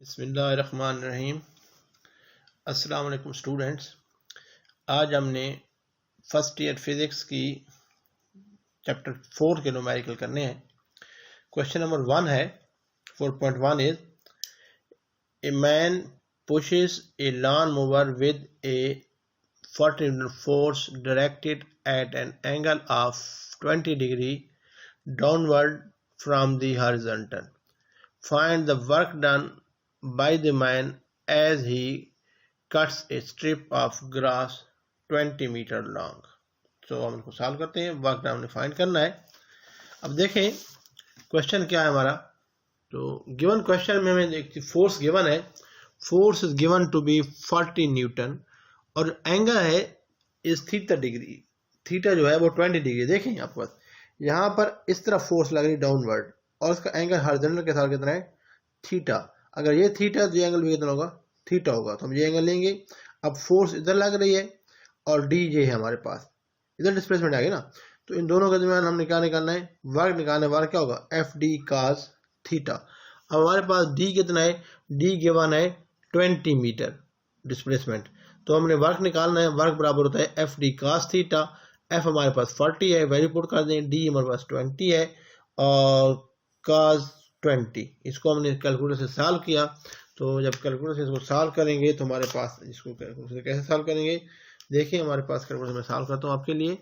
बिस्मिल्लाहिर्रहमानिर्रहीम। अस्सलाम वालेकुम स्टूडेंट्स। आज हमने फर्स्ट ईयर फिज़िक्स की चैप्टर 4 के न्यूमेरिकल करने हैं। क्वेश्चन नंबर 1 है 4.1 is a man pushes a lawnmower with a 40 Newton force directed at an angle of 20 degree downward from the horizontal. Find the work done by the man as he cuts a strip of grass 20 meter long. तो हम इनको solve करते हैं। Work done हमने find करना है। अब देखें क्वेश्चन क्या है हमारा। तो गिवन क्वेश्चन में हमें एक फोर्स गिवन है। Force is given to be 40 newton और एंगल है इस थीटा डिग्री। थीटा जो है वो 20 डिग्री। देखें आपके पास यहाँ पर इस तरह फोर्स लग रही डाउनवर्ड और इसका एंगल हॉरिजॉन्टल के साथ कितना है थीटा। अगर ये थीटा तो ये एंगल भी कितना होगा थीटा होगा। तो हम ये एंगल लेंगे। अब फोर्स इधर लग रही है और डी ये है हमारे पास, इधर डिस्प्लेसमेंट आ गई ना। तो इन दोनों के दरमियान हमने क्या निकालना है वर्क निकालना है। वर्क क्या होगा एफ डी कास थीटा। अब हमारे पास डी कितना है डी गिवन है 20 मीटर डिस्प्लेसमेंट। तो हमने वर्क निकालना है। वर्क बराबर होता है F D cos theta. F हमारे पास 40 है, वैल्यू पुट कर दें। डी हमारे पास 20 है और कास 20। इसको हमने कैलकुलेटर से सॉल्व किया। तो जब कैलकुलेटर से इसको सॉल्व करेंगे तो हमारे पास इसको कैलकुलेटर से कैसे सॉल्व करेंगे देखिए। हमारे पास कैलकुलेटर में सॉल्व करता हूँ आपके लिए।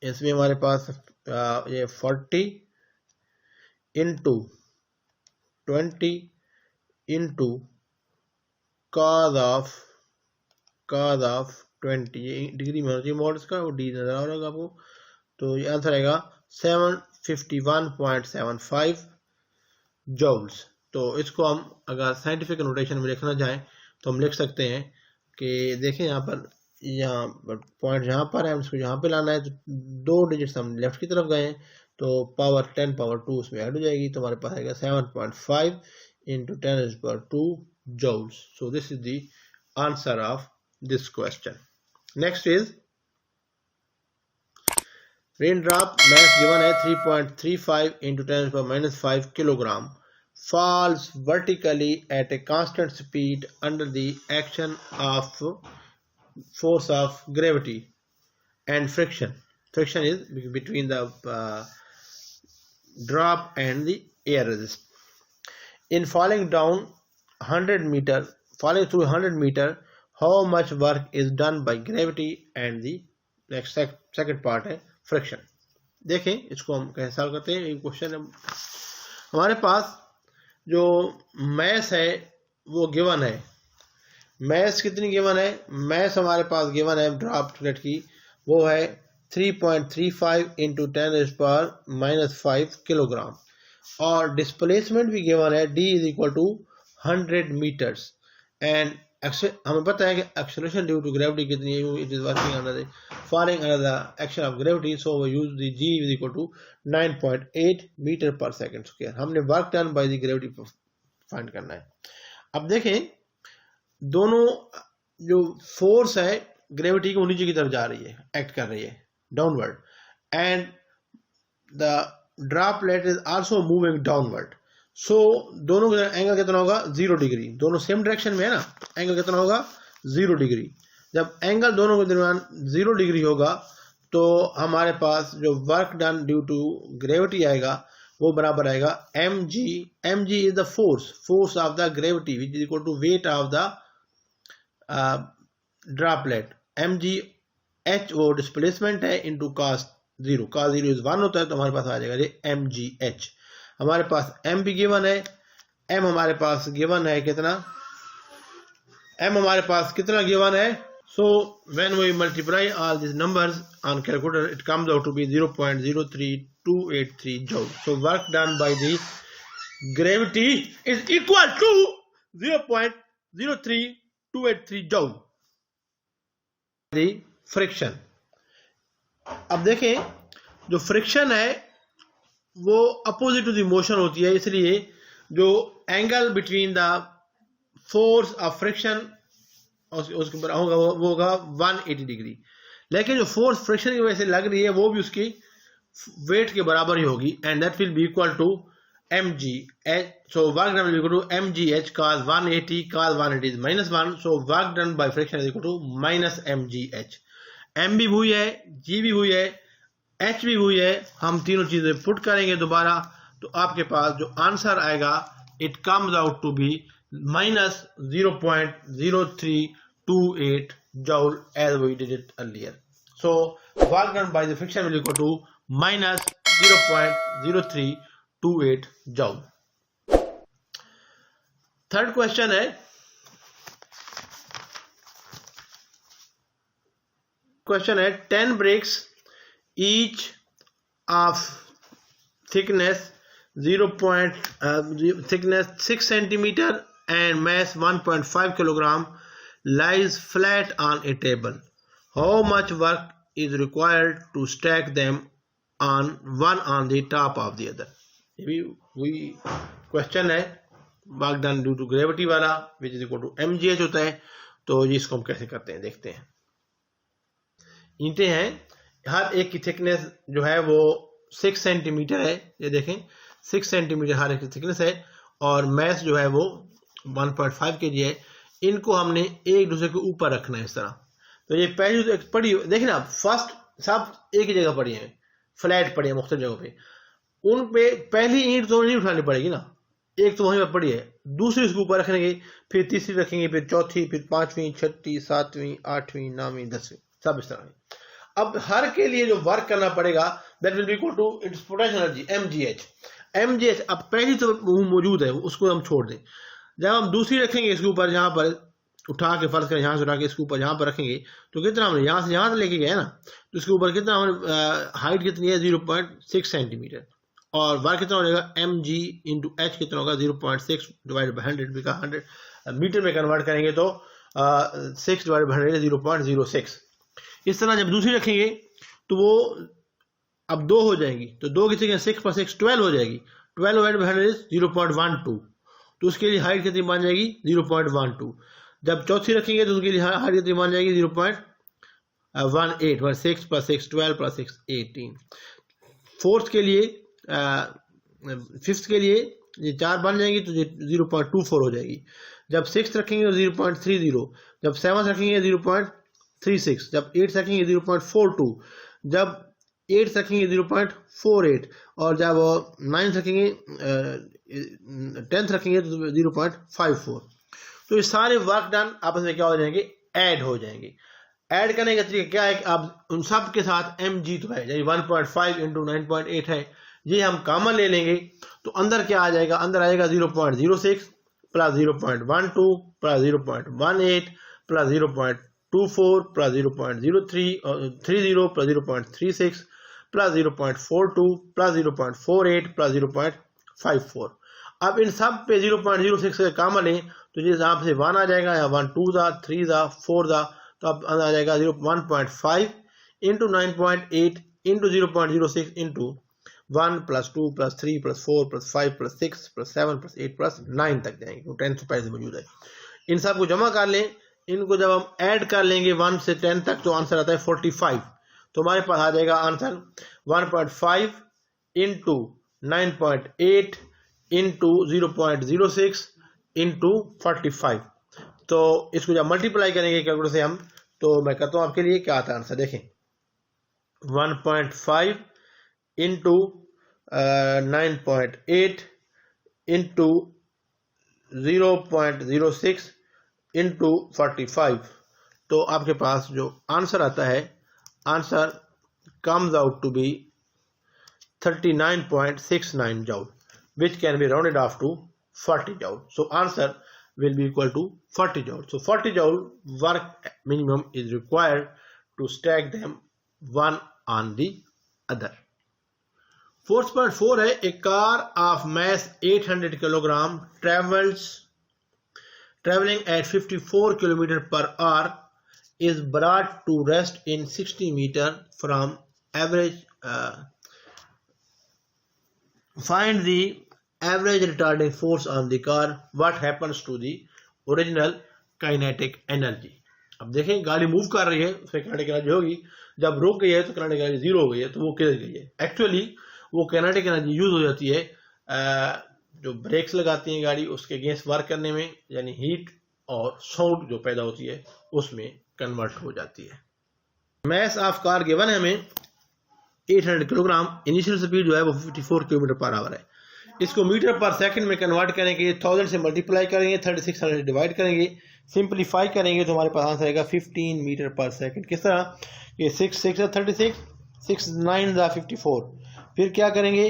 इसमें हमारे पास ये 40 इंटू 20 इंटू cos ऑफ 20, ये डिग्री में होना चाहिए मॉड इसका, वो डी नजर आ रहा होगा आपको। तो ये आंसर आएगा 751.75 जूल्स। तो इसको हम अगर साइंटिफिक नोटेशन में लिखना चाहें तो हम लिख सकते हैं कि देखें यहाँ पर पॉइंट यहाँ पर है, इसको यहाँ पे लाना है। तो 2 डिजिट्स हम लेफ्ट की तरफ गए तो पावर 10 पावर 2 उसमें ऐड हो जाएगी। तो हमारे पास आएगा 7.5 into 10⁻²joules. So this is the answer of this question. Next is raindrop mass given है 3.35 into 10⁻⁻5 kilogram falls vertically at a constant speed under the action of force of gravity and friction. Friction is between the drop and the air resistance. In falling down 100 meter, falling through 100 meter, how much work is done by gravity and the next second part है friction. देखें इसको हम कैसे solve करते हैं। एक question है हमारे पास जो मैस है वो गिवन है। मैस कितनी गिवन है मैस हमारे पास गिवन है ड्रॉपलेट की वो है 3.35 into 10⁻⁻5 किलोग्राम और डिस्प्लेसमेंट भी गिवन है d is equal to 100 metres and हमें पता है कि एक्सेलरेशन ड्यू टू ग्रेविटी कितनी है। It is working under the following under the action of gravity. So we use the g is equal to 9.8 metre per second square. हमने work done by the gravity find करना है। अब देखें दोनों जो force है ग्रेविटी को नीचे की तरफ जा रही है, एक्ट कर रही है downward and the droplet is also moving downward. So दोनों का एंगल कितना होगा 0 डिग्री। दोनों सेम डायरेक्शन में है ना। एंगल कितना होगा 0 डिग्री। जब एंगल दोनों के दरमियान 0 डिग्री होगा तो हमारे पास जो work done due to gravity आएगा वो बराबर आएगा mg। mg is the force of the gravity which is equal to weight of the droplet. mg h वो डिस्प्लेसमेंट है इनटू cos 0। cos 0 इज 1 होता है तो हमारे पास आ जाएगा ये mgh। हमारे पास m भी गिवन है। m हमारे पास गिवन है कितना m हमारे पास कितना गिवन है। So when we multiply all this numbers on calculator it comes out to be 0.03283 joule. So work done by the gravity is equal to 0.03283 joule. The friction. अब देखें जो friction है वो अपोजिट टू द मोशन होती है, इसलिए जो angle between the force of friction उसके ऊपर होगा वो होगा 180 डिग्री। लेकिन जो फोर्स फ्रिक्शन की वजह से लग रही है वो भी उसकी वेट के बराबर ही होगी and that will be equal to mg h. So work done will be equal to mgh cos 180. Cos 180 is -1. So work done by friction is equal to minus mgh. m भी हुई है, g भी हुई है, h भी हुई है. हम तीनों चीजें पुट करेंगे दोबारा, तो आपके पास जो आंसर आएगा it comes out to be minus 0.0328 joule as we did it earlier. So work done by the friction will equal to minus 0.0328 joule. Third question है, क्वेश्चन है 10 bricks each of thickness thickness 6 centimeter and mass 1.5 kilogram lies flat on a table. How much work is required to stack them on one on the top of the other? वही question है work done due to gravity वाला, which is equal to mgh होता है. तो इसको हम कैसे करते हैं देखते हैं. ईंटें हैं, हर एक की थिकनेस जो है वो 6 सेंटीमीटर है. ये देखें 6 सेंटीमीटर हर एक की थिकनेस है और मैस जो है वो 1.5 kg है. इनको हमने एक दूसरे के ऊपर रखना है इस तरह. तो ये पहली पड़ी देखिए ना, फर्स्ट सब एक ही जगह पड़ी है, फ्लैट पड़ी है मुख्तलिफ जगहों पे. उन पे पहली ईंट तो नहीं उठानी पड़ेगी ना, एक तो वहीं पर पड़ी है, दूसरी उसके ऊपर रखेंगे, फिर तीसरी रखेंगे, फिर चौथी, फिर पांचवी, छठी, सातवीं, आठवीं, नौवीं, 10वीं, सब इस तरह. अब हर के लिए जो वर्क करना पड़ेगा that will be equal to its potential energy mgh. अब पहली तो मौजूद है, उसको हम छोड़ दें. जब हम दूसरी रखेंगे इसके ऊपर, यहाँ पर उठा के फर्ज करें, यहाँ से उठा के इसके ऊपर यहाँ पर रखेंगे, तो कितना हमने यहाँ से लेके गए ना, तो इसके ऊपर कितना हमने हाइट कितनी है 0.6 सेंटीमीटर और वर्क कितना हो जाएगा mg इंटू h कितना होगा 0.6 डिवाइड बाई 100 बिका 100 मीटर में कन्वर्ट करेंगे तो 6 डिवाइड बाई 100 0.06. इस तरह जब दूसरी रखेंगे तो वो अब 2 हो जाएंगी, तो 2 की जगह 6 + 6 12 हो जाएगी. 12 डिवाइड बाई 100 0.12, तो उसके लिए हाइट कितनी बन जाएगी 0.12. जब चौथी रखेंगे तो उसके लिए हाइट कितनी बन जाएगी 0.18. 6 + 6 12 + 6 18. फोर्थ के लिए फिफ्थ के लिए ये 4 बन जाएंगी तो 0.24 हो जाएगी. जब 6 रखेंगे तो 0.30. जब 7 रखेंगे 0.36. जब 8 रखेंगे 0.42. जब 8 रखेंगे 0.48 और जब 9 रखेंगे 10th रखेंगे तो 0.54. तो ये सारे वर्क डन आपस में क्या हो जाएंगे, ऐड हो जाएंगे. ऐड करने का तरीका क्या है कि आप उन सब के साथ mg तो है, यानी 1.5 इंटू 9.8 है, ये हम कॉमन ले लेंगे तो अंदर क्या आ जाएगा, अंदर आएगा 0.06 plus 0.12 plus 0.18 plus 0.24 plus 0.30 plus 0.36 plus 0.42 plus 0.48 plus 0.54. अब इन सब पे 0.06 का कॉमन लें तो जिस यहाँ से 1 आ जाएगा, या 1 2 था, 3 था, 4 था, तो अब आ जाएगा 1.5 इंटू 9.8 इंटू 0.06 इंटू 1 + 2 + 3 + 4 + 5 + 6 + 7 + 8 + 9 तक जाएंगे, तो 10 से पहले मौजूद है. इन सब को जमा कर लें, इनको जब हम ऐड कर लेंगे 1 से 10 तक तो आंसर आता है 45. तो हमारे पास आ जाएगा आंसर 1.5 इंटू 9.8 इंटू 0.06 इंटू 45. तो इसको जब मल्टीप्लाई करेंगे कैलकुलेटर से हम, तो मैं कहता हूँ आपके लिए क्या आता है आंसर. देखें 1.5 इंटू 9.8 इंटू 0.06 इंटू 45. तो आपके पास जो आंसर आता है, answer comes out to be 39.69 joule, which can be rounded off to 40 joule. So answer will be equal to 40 joule. So 40 joule work minimum is required to stack them one on the other. 4.4 है, a car of mass 800 kilogram traveling at 54 km/h is brought to rest in 60 meter from average. Find the average retarding force on the car. What happens to the original kinetic energy? अब देखें गाड़ी move कर रही है, उसमें kinetic energy होगी, जब रुक गई है तो kinetic energy 0 हो गई है, तो वो किधर गई है. एक्चुअली वो kinetic energy यूज हो जाती है जो ब्रेक्स लगाती हैं गाड़ी उसके अगेंस्ट वर्क करने में, यानी हीट और साउंड जो पैदा होती है उसमें कन्वर्ट हो जाती है। मैस ऑफ कार गिवन है हमें 800 किलोग्राम, इनिशियल स्पीड जो है वो 54 किलोमीटर पर आवर है। इसको मीटर पर सेकंड में कन्वर्ट करेंगे, 1000 से मल्टीप्लाई करेंगे, 3600 डिवाइड करेंगे, सिंपलीफाई करेंगे तो हमारे पास आंसर आएगा 15 मीटर पर सेकंड। किस तरह, ये 6 6 36, 6 9 54, फिर क्या करेंगे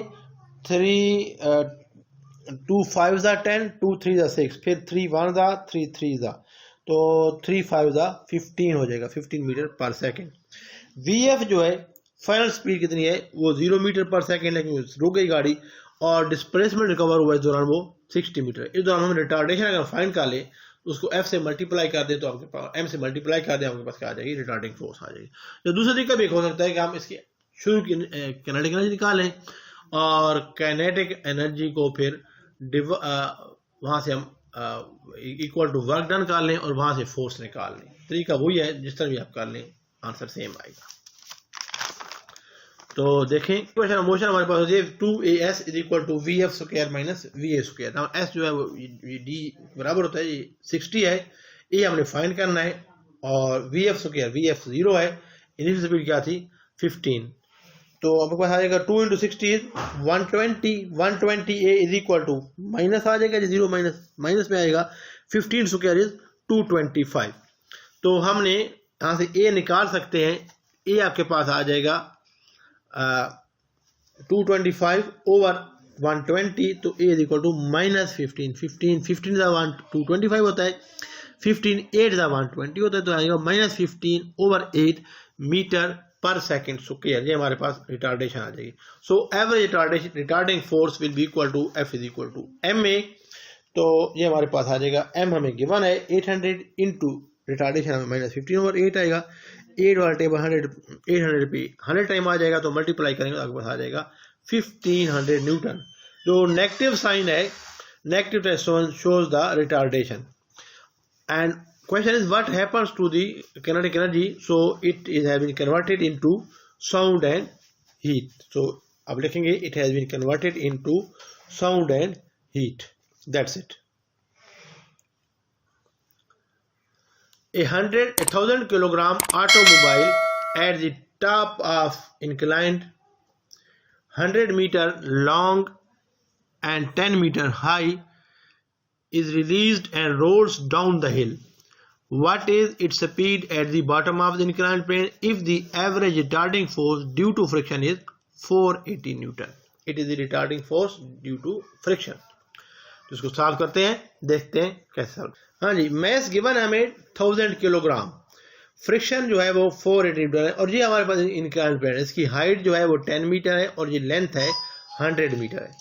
2 5 10, 2 3 6, फिर 3 1 3 3 तो 3 5 15 हो जाएगा, 15 मीटर पर सेकंड। VF जो है फाइनल स्पीड कितनी है, वो 0 मीटर पर सेकंड, लेकिन रुक गई गाड़ी और डिस्प्लेसमेंट रिकवर हुआ इस दौरान वो 60 मीटर। इस दौरान हम रिटार्डेशन अगर फाइंड कर ले तो उसको F से मल्टीप्लाई कर दे तो आपके पास M से मल्टीप्लाई कर दे, आपके पास क्या आ जाएगी, रिटार्डिंग फोर्स आ जाएगी। तो दूसरा तरीका भी हो सकता है कि हम इसकी शुरू की कैनेटिक एनर्जी निकालें और कैनेटिक एनर्जी को फिर वहाँ से हम इक्वल टू वर्क डन कर लें और वहाँ से फोर्स निकाल लें। तरीका वही है, जिस तरह भी आप कर लें आंसर सेम आएगा। तो देखें क्वेश्चन मोशन हमारे पास होती है 2AS is equal to VF square minus VA square. Now S जो है वो D बराबर होता है, ये 60 है, ये हमने फाइंड करना है, और VF स्क्वायर, VF 0 है, इनिशियल स्पीड क्या थी 15, तो आपके पास आ जाएगा 2 × 60 is 120, 120A is equal to minus आ जाएगा, 0 माइनस में आएगा, 15 स्क्वायर इज 225। तो हमने यहाँ से A निकाल सकते हैं, A आपके पास आ जाएगा 225 ओवर 120, तो A is equal to minus 15, 15 225 होता है, 15 8 120 होता है, तो आएगा minus 15 over 8 metre per second square. ये हमारे पास रिटार्डेशन आ जाएगी। So average retarding force will be equal to F is equal to MA। तो ये हमारे पास आ जाएगा, M हमें गिवन है 800 इंटू रिटार्डेशन हमें माइनस 15 ओवर 8 आएगा, 8 वाला टेबल 800 पे 100 टाइम आ जाएगा, तो मल्टीप्लाई करेंगे तो आपके पास आ जाएगा 1500 न्यूटन। जो नेगेटिव साइन है, negative shows the retardation, and question is what happens to the kinetic energy, so it is has been converted into sound and heat। so अब लिखेंगे it has been converted into sound and heat, that's it। 1,000 kilogram automobile at the top of inclined 100 meter long and 10 meter high is released and rolls down the hill. What is its speed at the bottom of the inclined plane if the average retarding force due to friction is 480 Newton? It is the retarding force due to friction। तो इसको solve करते हैं, देखते हैं कैसे solve. हाँ जी, mess given है हमें 1000 किलोग्राम, फ्रिक्शन जो है वो 480 न्यूटन है, और ये हमारे पास इंक्लाइंड प्लेन है, इसकी हाइट जो है वो 10 मीटर है और ये लेंथ है 100 मीटर है।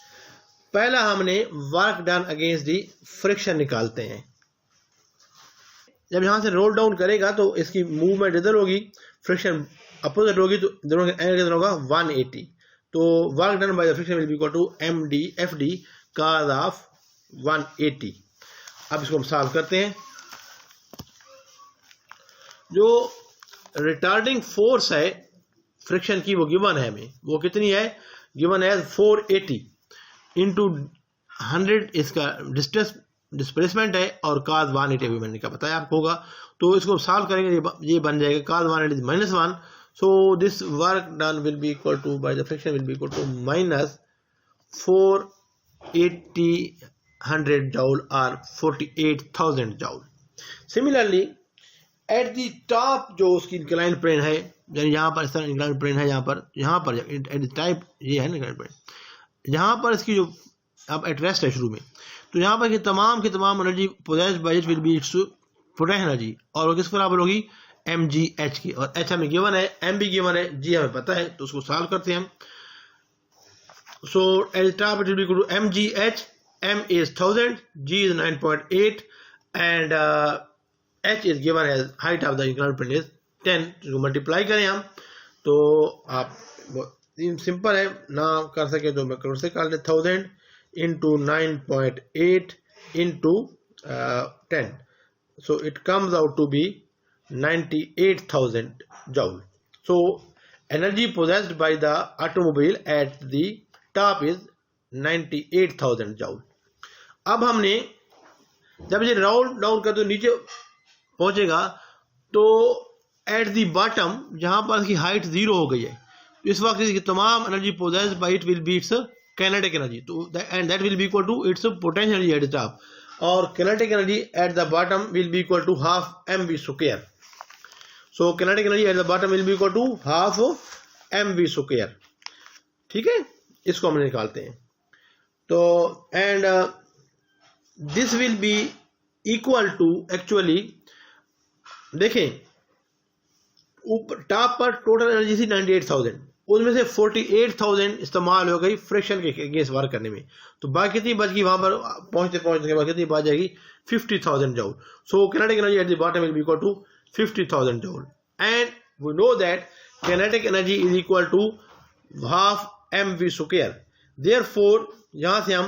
पहला हमने work done against the friction निकालते हैं। जब यहाँ से रोल डाउन करेगा तो इसकी मूवमेंट इधर होगी, फ्रिक्शन अपोजिट होगी, तो दोनों का एंगल कितना होगा 180। तो work done by the friction will be equal to MD FD cos of 180। अब इसको हम सॉल्व करते हैं। जो रिटार्डिंग फोर्स है फ्रिक्शन की वो गिवन है हमें, वो कितनी है, गिवन है 480 इंटू 100 इसका डिस्प्लेसमेंट है, और cos 180 अभी मैंने क्या बताया आपको होगा। तो इसको सॉल्व करेंगे, ये बन जाएगा cos 180 -1, so this work done will be equal to by the friction will be equal to minus 480 100 joule और 48,000 joule. Similarly at the top जो उसकी इंक्लाइंड प्लेन है, यानी यहाँ पर इस तरह इंक्लाइंड प्लेन है, यहाँ पर एट द टाइप ये है इंक्लाइंड प्लेन, यहाँ पर इसकी जो अब एट रेस्ट है शुरू में, तो यहाँ पर की तमाम energy possessed by it will be it's potential energy, और वो किस बराबर होगी mgh की, और h हमें गिवन है, m भी गिवन है, g हमें पता है, तो उसको सॉल्व करते हैं हम। So at top it will be equal to mgh, m is 1000, g is 9.8 and h is given as height of the inclined plane is 10। इसको मल्टीप्लाई करें हम, तो आप सिंपल है ना कर सके तो मैं करोड़ से कर ले, 1000 into 9.8 into 10, so it comes out to be 98,000 joule। so energy possessed by the automobile at the top is 98,000 joule. अब हमने जब ये राउंड डाउन कर तो नीचे पहुंचेगा तो एट द बॉटम जहां पर इसकी हाइट 0 हो गई है, इस वक्त इसकी तमाम energy possessed by it will be its kinetic energy, तो and that will be equal to its potential energy at the top, और kinetic energy at the bottom will be equal to half mv square. So kinetic energy at the bottom will be equal to half mv square. ठीक है, इसको हम निकालते हैं। तो and this will be equal to, actually देखें ऊपर top पर टोटल एनर्जी थी 98,000, उसमें से 48,000 इस्तेमाल हो गई फ्रिक्शन के अगेंस्ट वर्क करने में, तो बाकी कितनी बच गई वहां पर पहुंचने के बाद कितनी बच जाएगी 50,000 joule. So kinetic energy at the bottom will be equal to 50,000 joule, and we know that kinetic energy is equal to half mv square. Therefore यहां से हम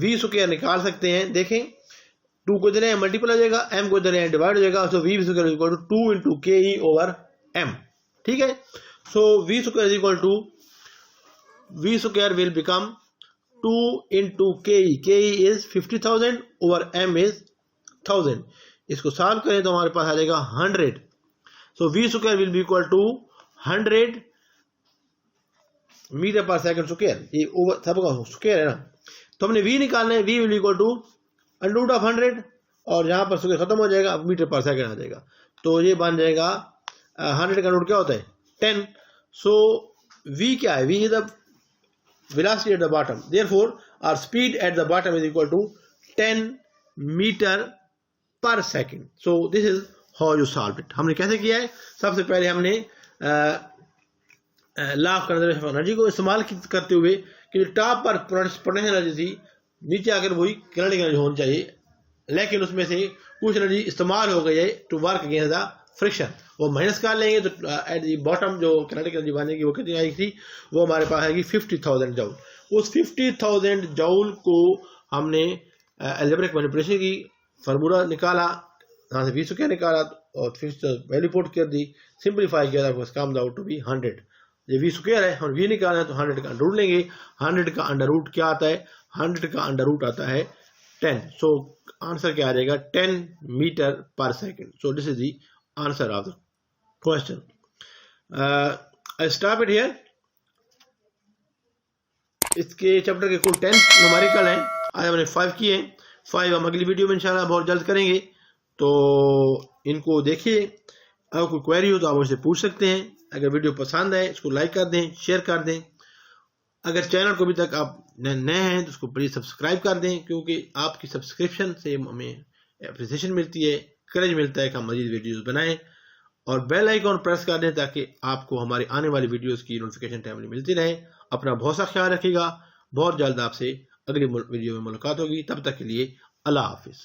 v स्क्वायर निकाल सकते हैं। देखें 2 को इधर मल्टीपल हो जाएगा, m को इधर डिवाइड हो जाएगा, so v square equal to 2 into ke over m। ठीक है, so v square is equal to, v square will become 2 into ke, ke is 50,000 over m is 1000। इसको सॉल्व करें तो हमारे पास आ जाएगा 100। So v square will be equal to 100 metre per second square, ये over सबका स्क्वायर है ना, तो हमने v निकालना है, v will equal to under of 100, और यहाँ पर स्क्वायर खत्म हो जाएगा, अब मीटर पर सेकंड आ जाएगा, तो ये बन जाएगा 100 का रूट क्या होता है 10। सो v क्या है, v is the velocity at the bottom, therefore our speed at the bottom is equal to 10 metre per second. So this is how you solve it. हमने कैसे किया है, सबसे पहले हमने law of conservation of energy को इस्तेमाल करते हुए कि टॉप पर पोटेंशियल एनर्जी थी, नीचे आकर वही काइनेटिक एनर्जी होनी चाहिए, लेकिन उसमें से कुछ एनर्जी इस्तेमाल हो गई है to work against the friction, वो माइनस कर लेंगे तो एट द बॉटम जो काइनेटिक एनर्जी बनेगी वो कितनी आई थी, वो हमारे पास आएगी 50,000 जूल। उस 50,000 जूल को हमने अलजेब्रिक मैनिपुलेशन की, फार्मूला निकाला, यहाँ से v स्क्वायर निकाला और फिर वैल्यू पुट कर दी, सिंप्लीफाई किया, कम आउट टू बी 100। ये v स्क्वायर है, हम v निकालना है तो 100 का अंडर रूट लेंगे। 100 का अंडर रूट क्या आता है, 100 का अंडर रूट आता है 10। सो आंसर क्या आ जाएगा 10 metre per second. So this is the answer of the question. I stop it here. इसके चैप्टर के कुल 10 न्यूमेरिकल हैं, आज हमने 5 किए हैं, 5 हम अगली वीडियो में इंशाल्लाह बहुत जल्द करेंगे, तो इनको देखिए। अगर कोई क्वेरी हो तो आप मुझसे पूछ सकते हैं। अगर वीडियो पसंद आए इसको लाइक कर दें, शेयर कर दें। अगर चैनल को अभी तक आप नए हैं तो उसको प्लीज सब्सक्राइब कर दें, क्योंकि आपकी सब्सक्रिप्शन से हमें एप्रिसिएशन मिलती है, करेज मिलता है कि हम मजीद वीडियोस बनाएं, और बेल आइकॉन प्रेस कर दें ताकि आपको हमारी आने वाली वीडियोस की नोटिफिकेशन टाइमली मिलती रहे। अपना बहुत सा ख्याल रखिएगा। बहुत जल्द आपसे अगली वीडियो में मुलाकात होगी, तब तक के लिए अल्लाह हाफिज।